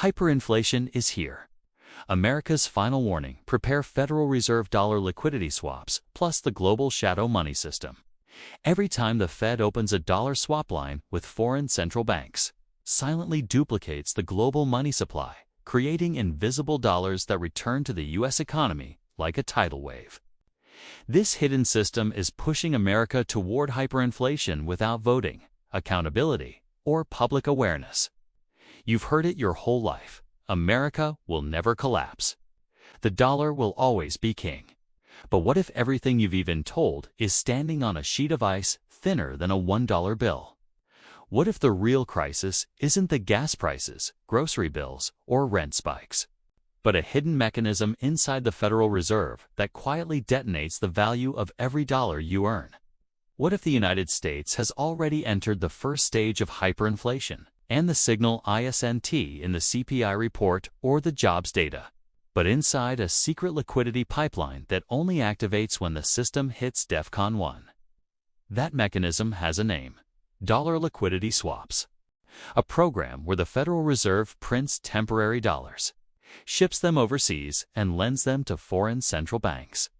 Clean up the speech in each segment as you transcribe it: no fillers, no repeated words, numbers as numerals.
Hyperinflation is here. America's final warning: prepare Federal Reserve dollar liquidity swaps plus the global shadow money system. Every time the Fed opens a dollar swap line with foreign central banks, silently duplicates the global money supply, creating invisible dollars that return to the U.S. economy like a tidal wave. This hidden system is pushing America toward hyperinflation without voting, accountability, or public awareness. You've heard it your whole life. America will never collapse. The dollar will always be king. But what if everything you've even told is standing on a sheet of ice thinner than a $1 bill? What if the real crisis isn't the gas prices, grocery bills, or rent spikes, but a hidden mechanism inside the Federal Reserve that quietly detonates the value of every dollar you earn? What if the United States has already entered the first stage of hyperinflation, and the signal isn't in the CPI report or the jobs data, but inside a secret liquidity pipeline that only activates when the system hits DEFCON 1? That mechanism has a name: dollar liquidity swaps. A program where the Federal Reserve prints temporary dollars, ships them overseas, and lends them to foreign central banks,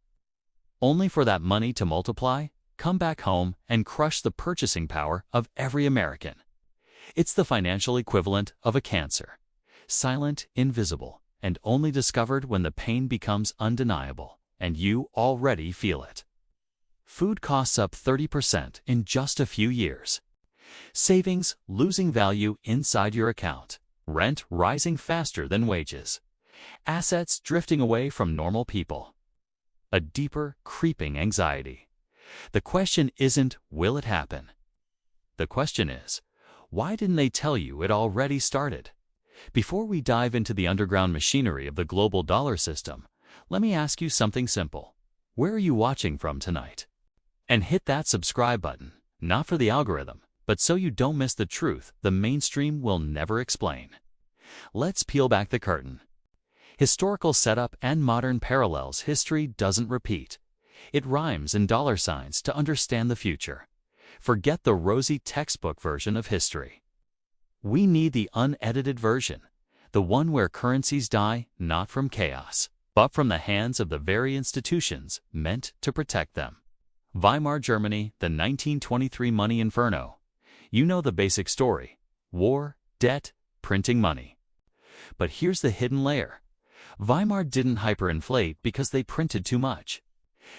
only for that money to multiply, come back home, and crush the purchasing power of every American. It's the financial equivalent of a cancer: silent, invisible, and only discovered when the pain becomes undeniable, and you already feel it. Food costs up 30% in just a few years. Savings losing value inside your account. Rent rising faster than wages. Assets drifting away from normal people. A deeper, creeping anxiety. The question isn't, will it happen? The question is, why didn't they tell you it already started? Before we dive into the underground machinery of the global dollar system, let me ask you something simple. Where are you watching from tonight? And hit that subscribe button, not for the algorithm, but so you don't miss the truth the mainstream will never explain. Let's peel back the curtain. Historical setup and modern parallels. History doesn't repeat. It rhymes in dollar signs to understand the future. Forget the rosy textbook version of history. We need the unedited version, the one where currencies die not from chaos, but from the hands of the very institutions meant to protect them. Weimar Germany, the 1923 money inferno. You know the basic story: war, debt, printing money. But here's the hidden layer. Weimar didn't hyperinflate because they printed too much.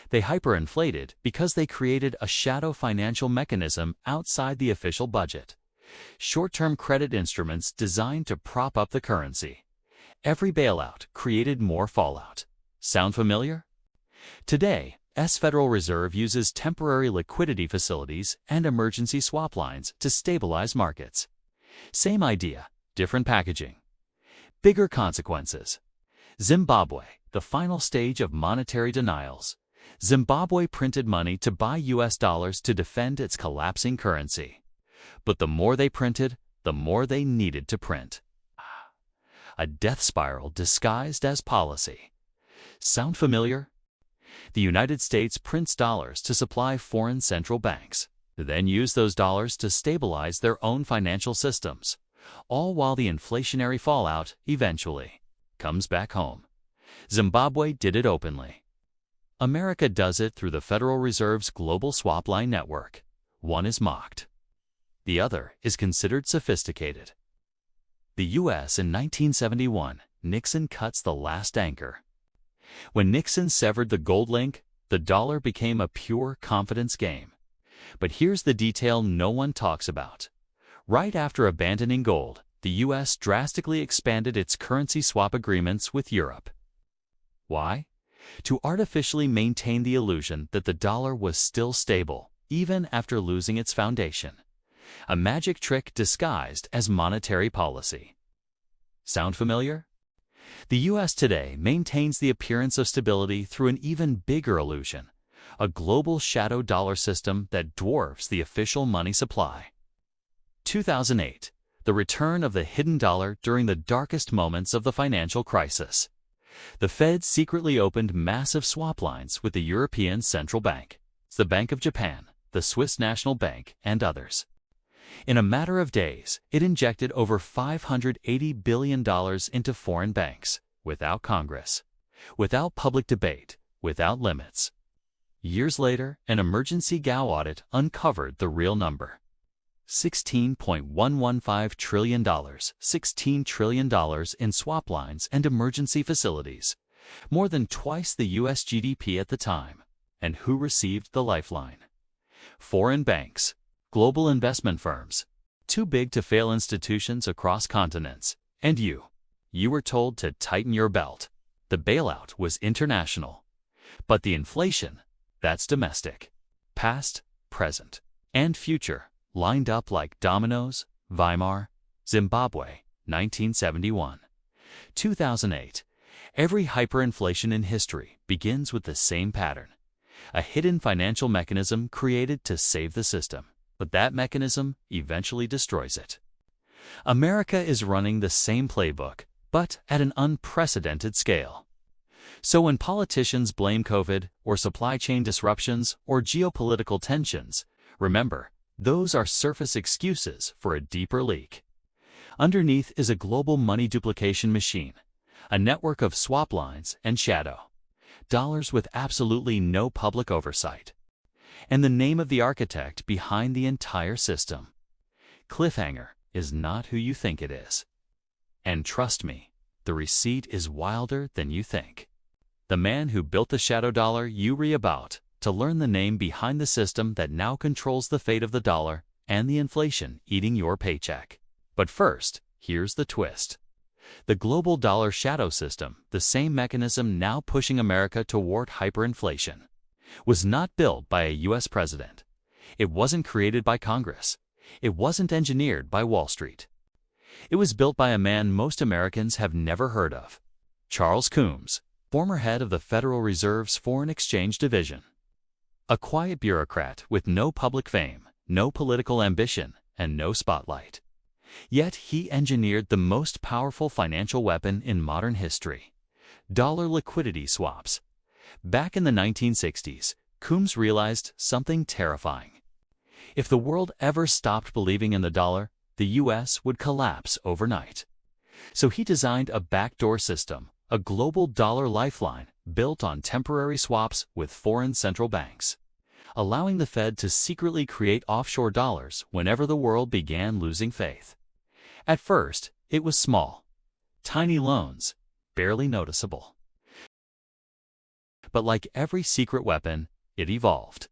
They hyperinflated because they created a shadow financial mechanism outside the official budget. Short-term credit instruments designed to prop up the currency. Every bailout created more fallout. Sound familiar? Today, Federal Reserve uses temporary liquidity facilities and emergency swap lines to stabilize markets. Same idea, different packaging. Bigger consequences. Zimbabwe, the final stage of monetary denials. Zimbabwe printed money to buy US dollars to defend its collapsing currency. But the more they printed, the more they needed to print. A death spiral disguised as policy. Sound familiar? The United States prints dollars to supply foreign central banks, then use those dollars to stabilize their own financial systems, all while the inflationary fallout eventually comes back home. Zimbabwe did it openly. America does it through the Federal Reserve's global swap line network. One is mocked. The other is considered sophisticated. The U.S. in 1971, Nixon cuts the last anchor. When Nixon severed the gold link, the dollar became a pure confidence game. But here's the detail no one talks about. Right after abandoning gold, the U.S. drastically expanded its currency swap agreements with Europe. Why? To artificially maintain the illusion that the dollar was still stable, even after losing its foundation. A magic trick disguised as monetary policy. Sound familiar? The U.S. today maintains the appearance of stability through an even bigger illusion: a global shadow dollar system that dwarfs the official money supply. 2008, the return of the hidden dollar during the darkest moments of the financial crisis. The Fed secretly opened massive swap lines with the European Central Bank, the Bank of Japan, the Swiss National Bank, and others. In a matter of days, it injected over $580 billion into foreign banks, without Congress, without public debate, without limits. Years later, an emergency Gao audit uncovered the real number. $16.115 trillion, $16 trillion in swap lines and emergency facilities, more than twice the U.S. GDP at the time. And who received the lifeline? Foreign banks, global investment firms, too big to fail institutions across continents. And you were told to tighten your belt. The bailout was international. But the inflation, that's domestic. Past, present, and future lined up like dominoes. Weimar, Zimbabwe, 1971. 2008. Every hyperinflation in history begins with the same pattern. A hidden financial mechanism created to save the system, but that mechanism eventually destroys it. America is running the same playbook, but at an unprecedented scale. So when politicians blame COVID, or supply chain disruptions, or geopolitical tensions, remember, those are surface excuses for a deeper leak. Underneath is a global money duplication machine, a network of swap lines and shadow dollars with absolutely no public oversight. And the name of the architect behind the entire system. Cliffhanger is not who you think it is. And trust me, the receipt is wilder than you think. The man who built the shadow dollar you read about, to learn the name behind the system that now controls the fate of the dollar and the inflation eating your paycheck. But first, here's the twist. The global dollar shadow system, the same mechanism now pushing America toward hyperinflation, was not built by a U.S. president. It wasn't created by Congress. It wasn't engineered by Wall Street. It was built by a man most Americans have never heard of. Charles Coombs, former head of the Federal Reserve's Foreign Exchange Division. A quiet bureaucrat with no public fame, no political ambition, and no spotlight. Yet he engineered the most powerful financial weapon in modern history: dollar liquidity swaps. Back in the 1960s, Coombs realized something terrifying. If the world ever stopped believing in the dollar, the U.S. would collapse overnight. So he designed a backdoor system, a global dollar lifeline built on temporary swaps with foreign central banks, allowing the Fed to secretly create offshore dollars whenever the world began losing faith. At first, it was small, tiny loans, barely noticeable. But like every secret weapon, it evolved.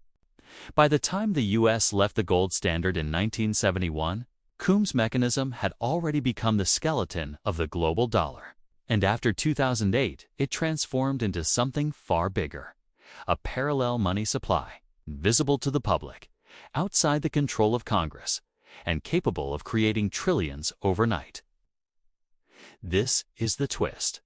By the time the U.S. left the gold standard in 1971, Coombs' mechanism had already become the skeleton of the global dollar. And after 2008, it transformed into something far bigger: a parallel money supply, visible to the public, outside the control of Congress, and capable of creating trillions overnight. This is the twist.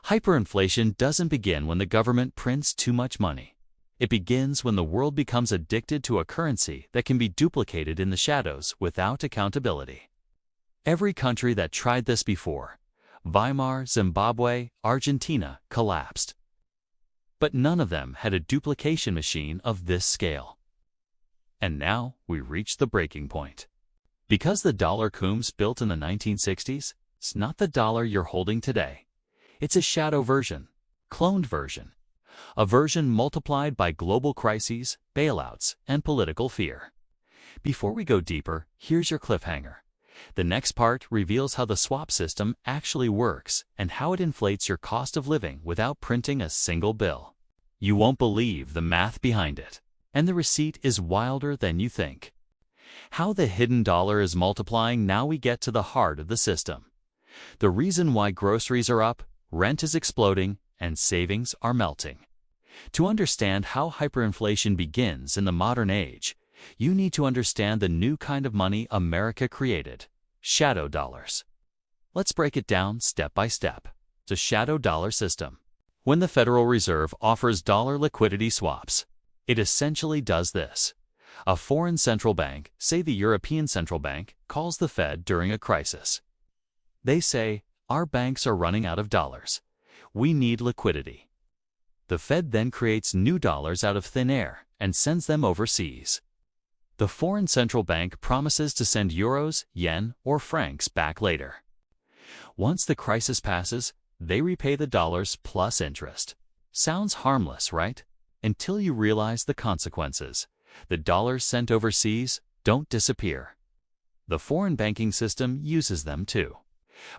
Hyperinflation doesn't begin when the government prints too much money. It begins when the world becomes addicted to a currency that can be duplicated in the shadows without accountability. Every country that tried this before, Weimar, Zimbabwe, Argentina, collapsed. But none of them had a duplication machine of this scale. And now we reach the breaking point. Because the dollar Coombs built in the 1960s, it's not the dollar you're holding today. It's a shadow version, cloned version, a version multiplied by global crises, bailouts, and political fear. Before we go deeper, here's your cliffhanger. The next part reveals how the swap system actually works and how it inflates your cost of living without printing a single bill. You won't believe the math behind it. And the receipt is wilder than you think. How the hidden dollar is multiplying. Now we get to the heart of the system. The reason why groceries are up, rent is exploding, and savings are melting. To understand how hyperinflation begins in the modern age, you need to understand the new kind of money America created: shadow dollars. Let's break it down step by step. The shadow dollar system. When the Federal Reserve offers dollar liquidity swaps, it essentially does this. A foreign central bank, say the European Central Bank, calls the Fed during a crisis. They say, "Our banks are running out of dollars. We need liquidity." The Fed then creates new dollars out of thin air and sends them overseas. The foreign central bank promises to send euros, yen, or francs back later. Once the crisis passes, they repay the dollars plus interest. Sounds harmless, right? Until you realize the consequences. The dollars sent overseas don't disappear. The foreign banking system uses them too.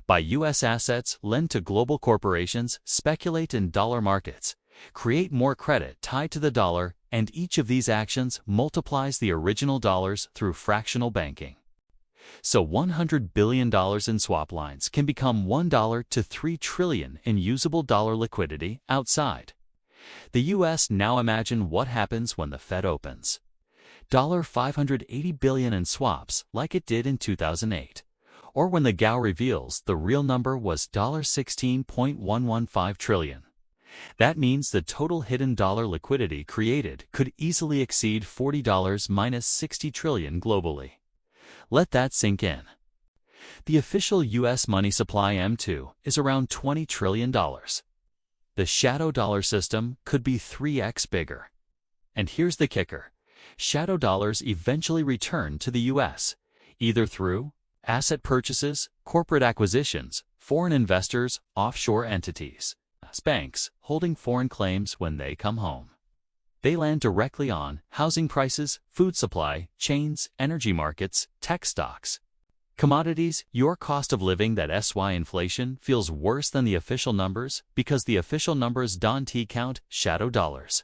Buy U.S. assets, lend to global corporations, speculate in dollar markets, create more credit tied to the dollar, and each of these actions multiplies the original dollars through fractional banking. So $100 billion in swap lines can become $1 to $3 trillion in usable dollar liquidity outside. The U.S. now imagine what happens when the Fed opens. $580 billion in swaps like it did in 2008. Or when the GAO reveals the real number was $16.115 trillion. That means the total hidden dollar liquidity created could easily exceed $40 minus $60 trillion globally. Let that sink in. The official U.S. money supply M2 is around $20 trillion. The shadow dollar system could be 3x bigger. And here's the kicker. Shadow dollars eventually return to the U.S., either through asset purchases, corporate acquisitions, foreign investors, offshore entities, banks holding foreign claims when they come home. They land directly on housing prices, food supply, chains, energy markets, tech stocks. Commodities, your cost of living. That SY inflation feels worse than the official numbers because the official numbers don't count shadow dollars.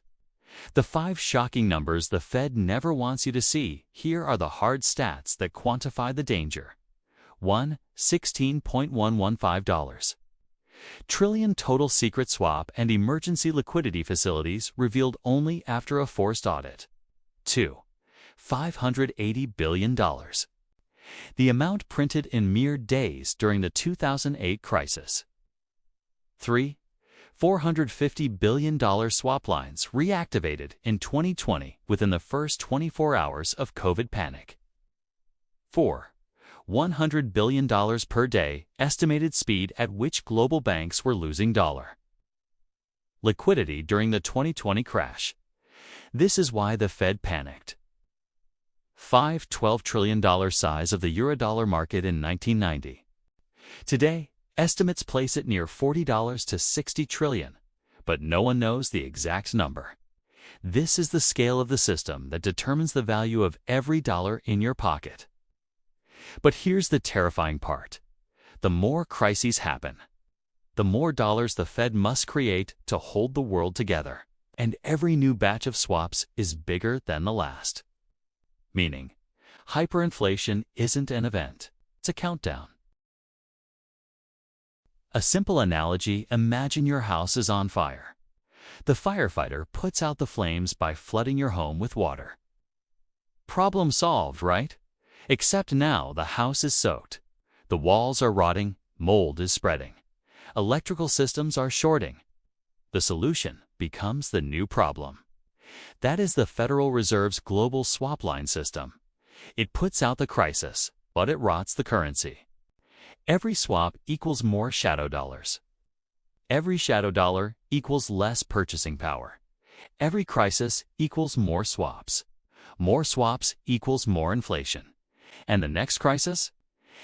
The 5 shocking numbers the Fed never wants you to see. Here are the hard stats that quantify the danger. 1. $16.115 trillion total secret swap and emergency liquidity facilities revealed only after a forced audit. 2. $580 billion. The amount printed in mere days during the 2008 crisis. 3. $450 billion swap lines reactivated in 2020 within the first 24 hours of COVID panic. 4. $100 billion per day estimated speed at which global banks were losing dollar liquidity during the 2020 crash. This is why the Fed panicked. 5. $12 trillion size of the eurodollar market in 1990. Today, estimates place it near $40 to $60 trillion, but no one knows the exact number. This is the scale of the system that determines the value of every dollar in your pocket. But here's the terrifying part. The more crises happen, the more dollars the Fed must create to hold the world together. And every new batch of swaps is bigger than the last. Meaning, hyperinflation isn't an event, it's a countdown. A simple analogy: imagine your house is on fire. The firefighter puts out the flames by flooding your home with water. Problem solved, right? Except now the house is soaked. The walls are rotting, mold is spreading. Electrical systems are shorting. The solution becomes the new problem. That is the Federal Reserve's global swap line system. It puts out the crisis, but it rots the currency. Every swap equals more shadow dollars. Every shadow dollar equals less purchasing power. Every crisis equals more swaps. More swaps equals more inflation. And the next crisis?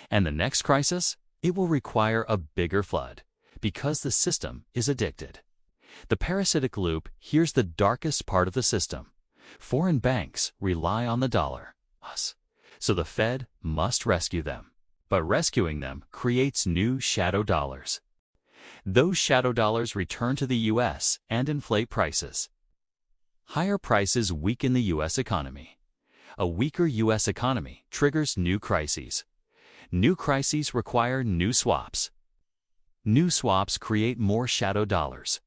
And the next crisis? It will require a bigger flood, because the system is addicted. The parasitic loop. Here's the darkest part of the system. Foreign banks rely on the dollar, us. So the Fed must rescue them. But rescuing them creates new shadow dollars. Those shadow dollars return to the U.S. and inflate prices. Higher prices weaken the U.S. economy. A weaker U.S. economy triggers new crises. New crises require new swaps. New swaps create more shadow dollars.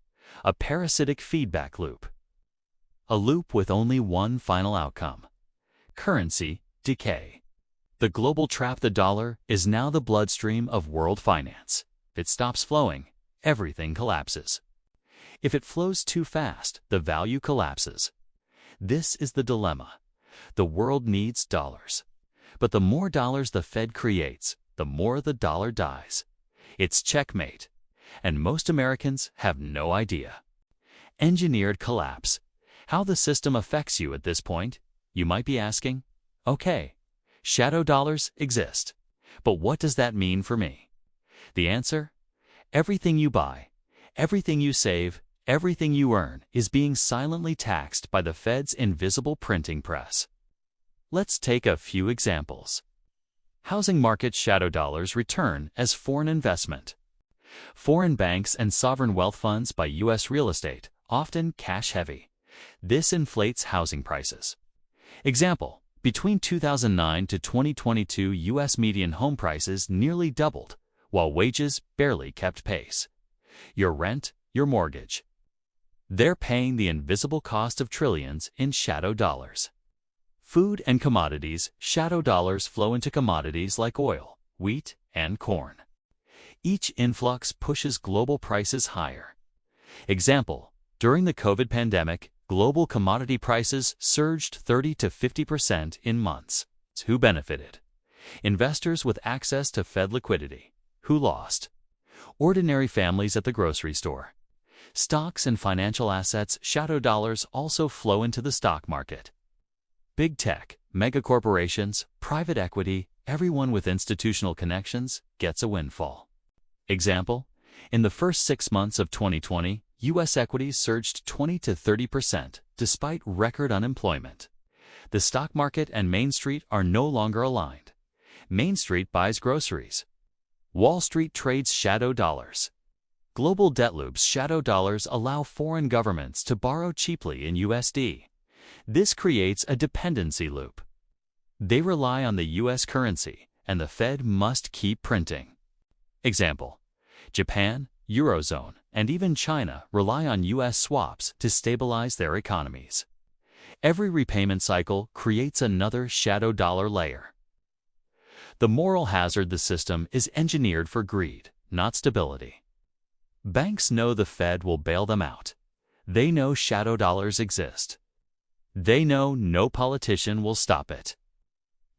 A parasitic feedback loop. A loop with only one final outcome: currency decay. The global trap. The dollar is now the bloodstream of world finance. If it stops flowing, everything collapses. If it flows too fast, the value collapses. This is the dilemma. The world needs dollars. But the more dollars the Fed creates, the more the dollar dies. It's checkmate. And most Americans have no idea. Engineered collapse. How the system affects you at this point, you might be asking? Okay, shadow dollars exist. But what does that mean for me? The answer? Everything you buy, everything you save, everything you earn is being silently taxed by the Fed's invisible printing press. Let's take a few examples. Housing market shadow dollars return as foreign investment. Foreign banks and sovereign wealth funds buy U.S. real estate, often cash-heavy. This inflates housing prices. Example, between 2009 to 2022, U.S. median home prices nearly doubled, while wages barely kept pace. Your rent, your mortgage. They're paying the invisible cost of trillions in shadow dollars. Food and commodities, shadow dollars flow into commodities like oil, wheat, and corn. Each influx pushes global prices higher. Example, during the COVID pandemic, global commodity prices surged 30 to 50% in months. Who benefited? Investors with access to Fed liquidity. Who lost? Ordinary families at the grocery store. Stocks and financial assets, shadow dollars also flow into the stock market. Big tech, megacorporations, private equity, everyone with institutional connections gets a windfall. Example, in the first 6 months of 2020, U.S. equities surged 20 to 30% despite record unemployment. The stock market and Main Street are no longer aligned. Main Street buys groceries. Wall Street trades shadow dollars. Global debt loops, shadow dollars allow foreign governments to borrow cheaply in USD. This creates a dependency loop. They rely on the U.S. currency, and the Fed must keep printing. Example, Japan, Eurozone, and even China rely on U.S. swaps to stabilize their economies. Every repayment cycle creates another shadow dollar layer. The moral hazard: the system is engineered for greed, not stability. Banks know the Fed will bail them out. They know shadow dollars exist. They know no politician will stop it.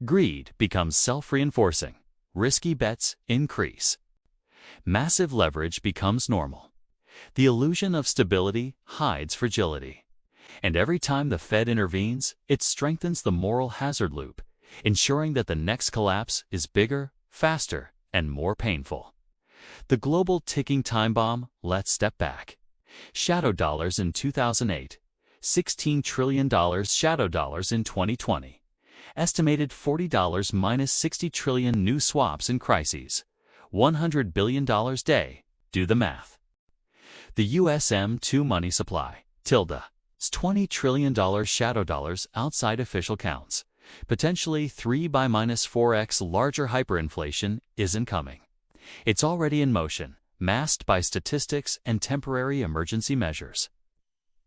Greed becomes self-reinforcing. Risky bets increase. Massive leverage becomes normal. The illusion of stability hides fragility. And every time the Fed intervenes, it strengthens the moral hazard loop, ensuring that the next collapse is bigger, faster, and more painful. The global ticking time bomb. Let's step back. Shadow dollars in 2008, $16 trillion. Shadow dollars in 2020, estimated $40 minus 60 trillion. New swaps in crises, $100 billion day. Do the math. The USM2 money supply, is $20 trillion. Shadow dollars outside official counts, potentially 3 by minus 4x larger. Hyperinflation isn't coming. It's already in motion, masked by statistics and temporary emergency measures.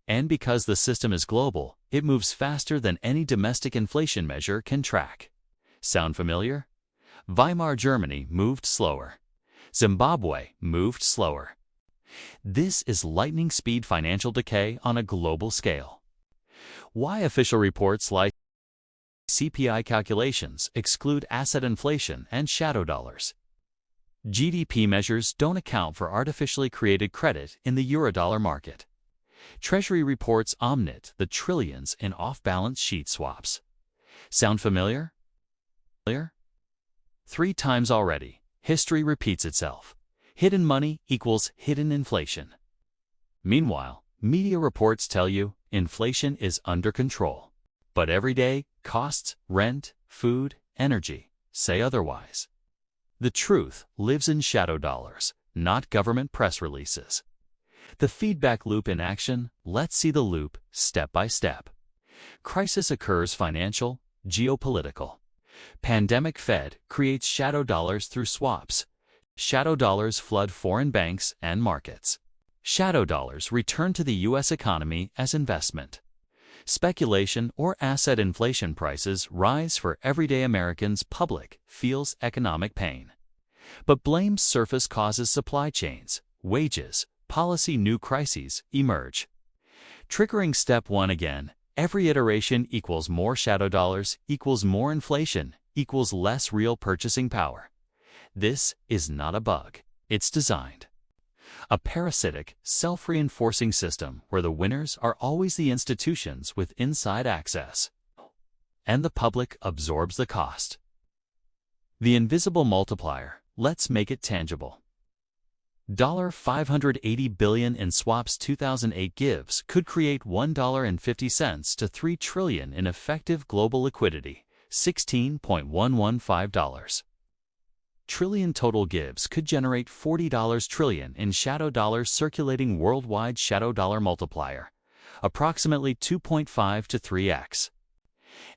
And because the system is global, it moves faster than any domestic inflation measure can track. Sound familiar? Weimar Germany moved slower. Zimbabwe moved slower. This is lightning speed financial decay on a global scale. Why official reports like CPI calculations exclude asset inflation and shadow dollars? GDP measures don't account for artificially created credit in the eurodollar market. Treasury reports omit the trillions in off-balance sheet swaps. Sound familiar? 3 times already, history repeats itself. Hidden money equals hidden inflation. Meanwhile, media reports tell you inflation is under control. But everyday costs, rent, food, energy, say otherwise. The truth lives in shadow dollars, not government press releases. The feedback loop in action. Let's see the loop step by step. Crisis occurs: financial, geopolitical. Pandemic. Fed creates shadow dollars through swaps. Shadow dollars flood foreign banks and markets. Shadow dollars return to the U.S. economy as investment. Speculation or asset inflation. Prices rise for everyday Americans. Public feels economic pain. But blame's surface causes supply chains, wages, policy. New crises emerge. Triggering step 1 again. Every iteration equals more shadow dollars, equals more inflation, equals less real purchasing power. This is not a bug. It's designed. A parasitic, self-reinforcing system where the winners are always the institutions with inside access. and the public absorbs the cost. The invisible multiplier, let's make it tangible. $580 billion in swaps 2008 gives could create $1.50 to $3 trillion in effective global liquidity, $16.115 trillion total gives could generate $40 trillion in shadow dollars circulating worldwide shadow dollar multiplier, approximately 2.5 to 3x.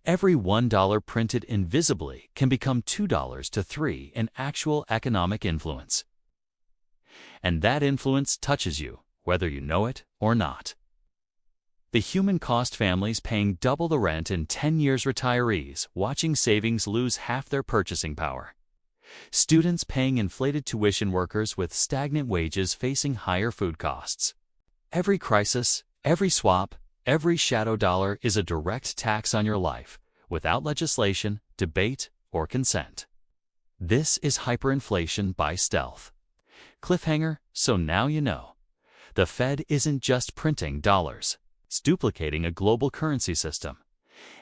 Every $1 printed invisibly can become $2 to $3 in actual economic influence. And that influence touches you, whether you know it or not. The human cost: families paying double the rent in 10 years, retirees watching savings lose half their purchasing power, students paying inflated tuition, workers with stagnant wages facing higher food costs. Every crisis, every swap, every shadow dollar is a direct tax on your life, without legislation, debate, or consent. This is hyperinflation by stealth. Cliffhanger: so now you know. The Fed isn't just printing dollars, it's duplicating a global currency system.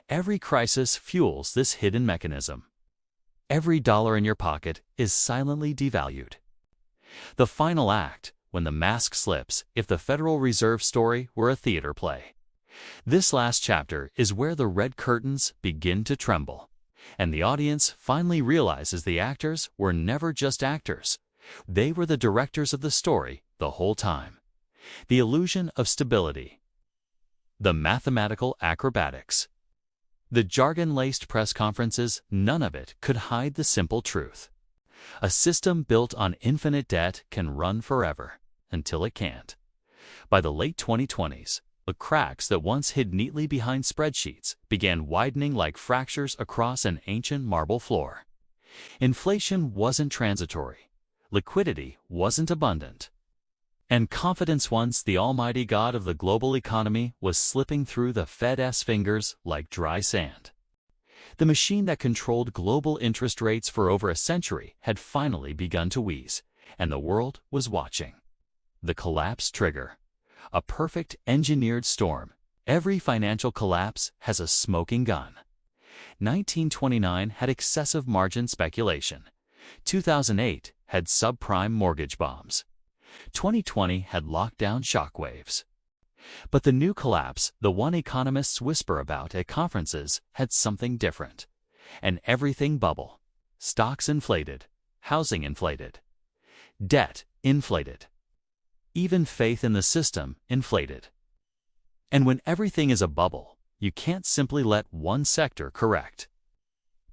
Every crisis fuels this hidden mechanism. Every dollar in your pocket is silently devalued. The final act, when the mask slips, if the Federal Reserve story were a theater play. This last chapter is where the red curtains begin to tremble, and the audience finally realizes the actors were never just actors. They were the directors of the story the whole time. The illusion of stability. The mathematical acrobatics. The jargon-laced press conferences, none of it could hide the simple truth. A system built on infinite debt can run forever, until it can't. By the late 2020s, the cracks that once hid neatly behind spreadsheets began widening like fractures across an ancient marble floor. Inflation wasn't transitory. Liquidity wasn't abundant. And confidence, once the almighty god of the global economy, was slipping through the Fed's fingers like dry sand. The machine that controlled global interest rates for over a century had finally begun to wheeze, and the world was watching. The collapse trigger. A perfect engineered storm. Every financial collapse has a smoking gun. 1929 had excessive margin speculation. 2008 had subprime mortgage bombs. 2020 had lockdown shockwaves. But the new collapse, the one economists whisper about at conferences, had something different. An everything bubble. Stocks inflated. Housing inflated. Debt inflated. Even faith in the system inflated. And when everything is a bubble, you can't simply let one sector correct.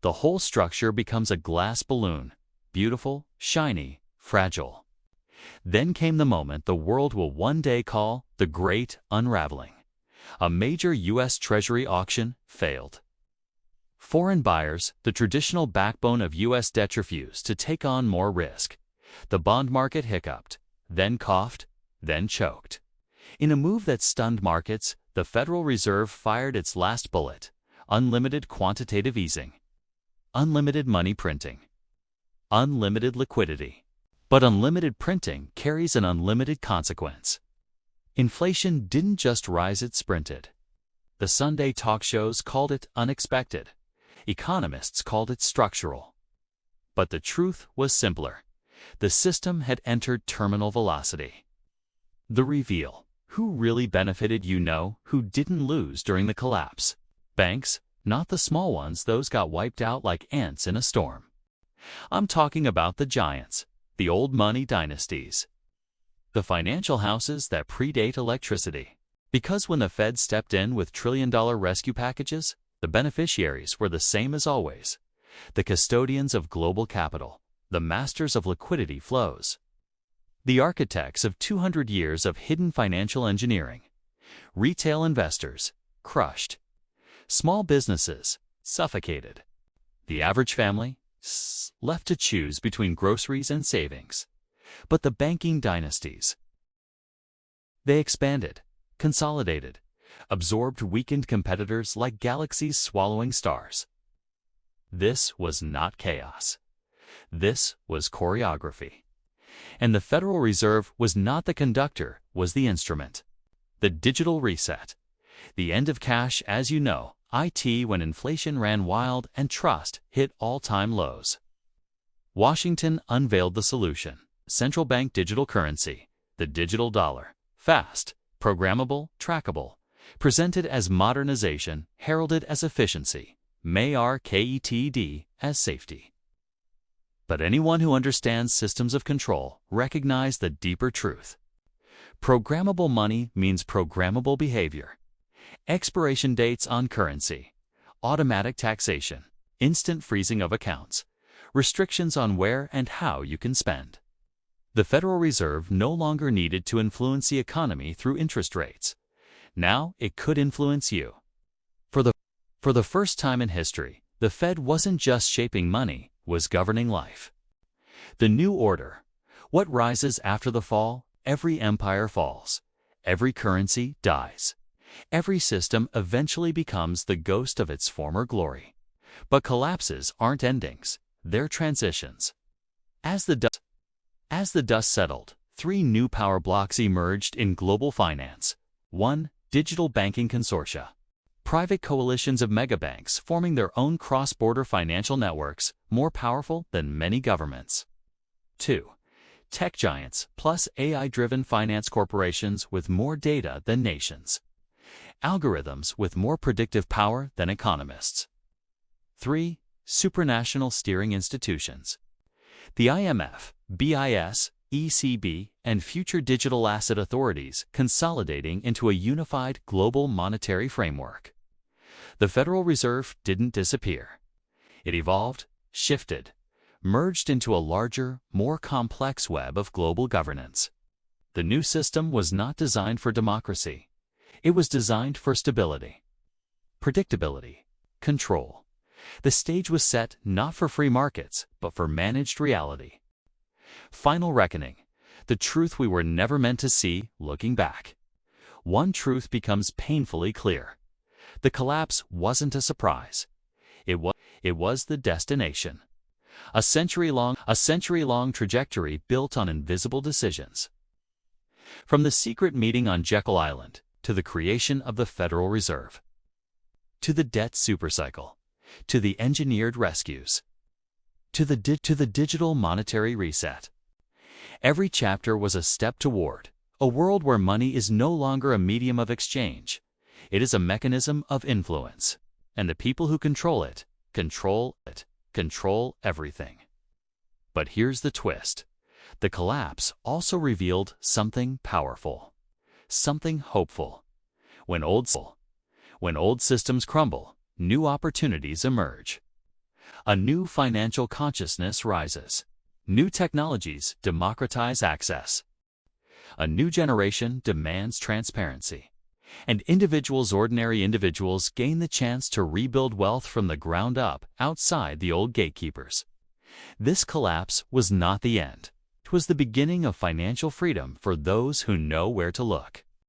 The whole structure becomes a glass balloon. Beautiful, shiny, fragile. Then came the moment the world will one day call the Great Unraveling. A major U.S. Treasury auction failed. Foreign buyers, the traditional backbone of U.S. debt, refused to take on more risk. The bond market hiccuped, then coughed, then choked. In a move that stunned markets, the Federal Reserve fired its last bullet: unlimited quantitative easing. Unlimited money printing. Unlimited liquidity. But unlimited printing carries an unlimited consequence. Inflation didn't just rise, it sprinted. The Sunday talk shows called it unexpected. Economists called it structural. But the truth was simpler. The system had entered terminal velocity. The reveal. Who really benefited? Who didn't lose during the collapse? Banks, not the small ones, those got wiped out like ants in a storm. I'm talking about the giants, the old money dynasties. The financial houses that predate electricity. Because when the Fed stepped in with trillion-dollar rescue packages, the beneficiaries were the same as always. The custodians of global capital, the masters of liquidity flows. The architects of 200 years of hidden financial engineering. Retail investors, crushed. Small businesses, suffocated. The average family, left to choose between groceries and savings. But the banking dynasties. They expanded, consolidated, absorbed weakened competitors like galaxies swallowing stars. This was not chaos. This was choreography. And the Federal Reserve was not the conductor, was the instrument. The digital reset. The end of cash as you know, IT when inflation ran wild and trust hit all-time lows. Washington unveiled the solution: central bank digital currency, the digital dollar. Fast, programmable, trackable. Presented as modernization, heralded as efficiency, marketed as safety. But anyone who understands systems of control recognizes the deeper truth. Programmable money means programmable behavior. Expiration dates on currency, automatic taxation, instant freezing of accounts, restrictions on where and how you can spend. The Federal Reserve no longer needed to influence the economy through interest rates. Now it could influence you. For the first time in history, the Fed wasn't just shaping money, was governing life. The new order. What rises after the fall? Every empire falls. Every currency dies. Every system eventually becomes the ghost of its former glory. But collapses aren't endings, they're transitions. As the dust settled, three new power blocks emerged in global finance. 1. Digital banking consortia. Private coalitions of megabanks forming their own cross-border financial networks, more powerful than many governments. 2. Tech giants plus AI-driven finance corporations with more data than nations. Algorithms with more predictive power than economists. 3. Supranational steering institutions. The IMF, BIS, ECB, and future digital asset authorities consolidating into a unified global monetary framework. The Federal Reserve didn't disappear. It evolved, shifted, merged into a larger, more complex web of global governance. The new system was not designed for democracy. It was designed for stability, predictability, control. The stage was set not for free markets, but for managed reality. Final reckoning. The truth we were never meant to see looking back. One truth becomes painfully clear. The collapse wasn't a surprise. It was the destination. A century-long trajectory built on invisible decisions. From the secret meeting on Jekyll Island, to the creation of the Federal Reserve, to the debt supercycle, to the engineered rescues, to the digital monetary reset. Every chapter was a step toward a world where money is no longer a medium of exchange. It is a mechanism of influence, and the people who control it, control everything. But here's the twist. The collapse also revealed something powerful, something hopeful. When old systems crumble, new opportunities emerge. A new financial consciousness rises. New technologies democratize access. A new generation demands transparency. And ordinary individuals, gain the chance to rebuild wealth from the ground up outside the old gatekeepers. This collapse was not the end. It was the beginning of financial freedom for those who know where to look.